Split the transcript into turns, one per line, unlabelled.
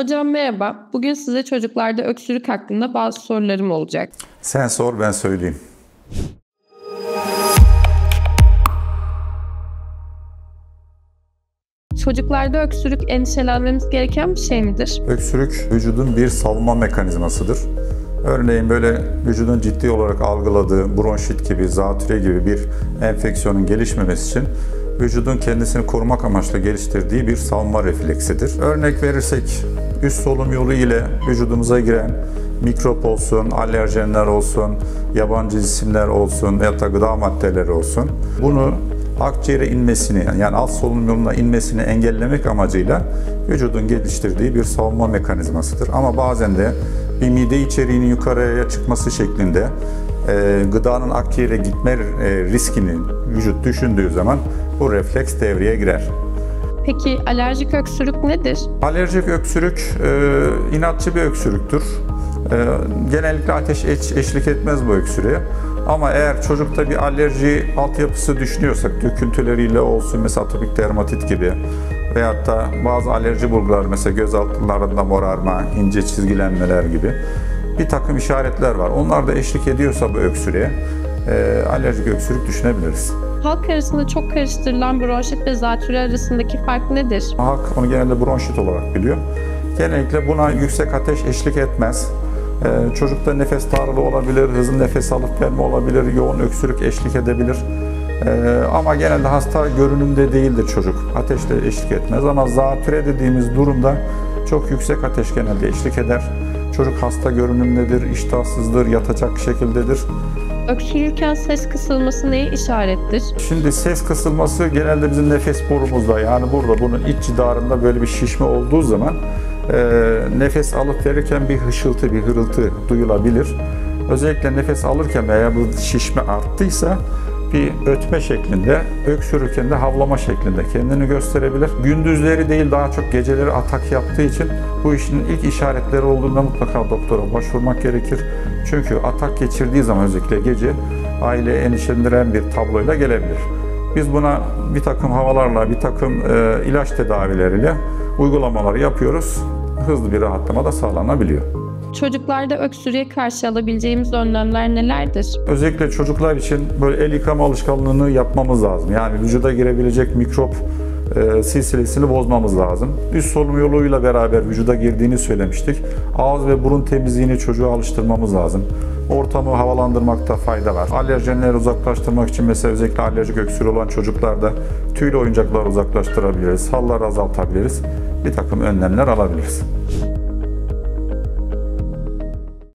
Hocam merhaba. Bugün size çocuklarda öksürük hakkında bazı sorularım olacak.
Sen sor, ben söyleyeyim.
Çocuklarda öksürük endişelenmemiz gereken bir şey midir?
Öksürük vücudun bir savunma mekanizmasıdır. Örneğin böyle vücudun ciddi olarak algıladığı bronşit gibi, zatürre gibi bir enfeksiyonun gelişmemesi için vücudun kendisini korumak amaçlı geliştirdiği bir savunma refleksidir. Örnek verirsek üst solunum yolu ile vücudumuza giren mikrop olsun, alerjenler olsun, yabancı cisimler olsun ya da gıda maddeleri olsun. Bunu akciğere inmesini yani alt solunum yoluna inmesini engellemek amacıyla vücudun geliştirdiği bir savunma mekanizmasıdır. Ama bazen de bir mide içeriğinin yukarıya çıkması şeklinde gıdanın akciğere gitme riskini vücut düşündüğü zaman bu refleks devreye girer.
Peki alerjik öksürük nedir?
Alerjik öksürük inatçı bir öksürüktür. Genellikle ateş eşlik etmez bu öksürüğe. Ama eğer çocukta bir alerji altyapısı düşünüyorsak, döküntüleriyle olsun, mesela atopik dermatit gibi veyahut da bazı alerji bulgular, mesela göz altlarında morarma, ince çizgilenmeler gibi bir takım işaretler var. Onlar da eşlik ediyorsa bu öksürüğe alerjik öksürük düşünebiliriz.
Halk arasında çok karıştırılan bronşit ve zatürre arasındaki fark nedir?
Halk onu genelde bronşit olarak biliyor. Genellikle buna yüksek ateş eşlik etmez. Çocukta nefes darlığı olabilir, hızlı nefes alıp verme olabilir, yoğun öksürük eşlik edebilir. Ama genelde hasta görünümde değildir çocuk. Ateşle eşlik etmez ama zatürre dediğimiz durumda çok yüksek ateş genelde eşlik eder. Çocuk hasta görünümdedir, iştahsızdır, yatacak şekildedir.
Öksürürken ses kısılması neye işarettir?
Şimdi ses kısılması genelde bizim nefes borumuzda, yani burada bunun iç cidarında böyle bir şişme olduğu zaman nefes alıp verirken bir hışıltı, bir hırıltı duyulabilir. Özellikle nefes alırken veya bu şişme arttıysa bir ötme şeklinde, öksürürken de havlama şeklinde kendini gösterebilir. Gündüzleri değil, daha çok geceleri atak yaptığı için bu işin ilk işaretleri olduğunda mutlaka doktora başvurmak gerekir. Çünkü atak geçirdiği zaman özellikle gece aileyi endişelendiren bir tabloyla gelebilir. Biz buna bir takım havalarla, bir takım ilaç tedavileriyle uygulamaları yapıyoruz. Hızlı bir rahatlama da sağlanabiliyor.
Çocuklarda öksürüğe karşı alabileceğimiz önlemler nelerdir?
Özellikle çocuklar için böyle el yıkama alışkanlığını yapmamız lazım. Yani vücuda girebilecek mikrop silsilesini bozmamız lazım. Üst solunum yoluyla beraber vücuda girdiğini söylemiştik. Ağız ve burun temizliğini çocuğa alıştırmamız lazım. Ortamı havalandırmakta fayda var. Alerjenleri uzaklaştırmak için mesela özellikle alerjik öksürüğü olan çocuklarda tüylü oyuncakları uzaklaştırabiliriz, halları azaltabiliriz. Bir takım önlemler alabiliriz.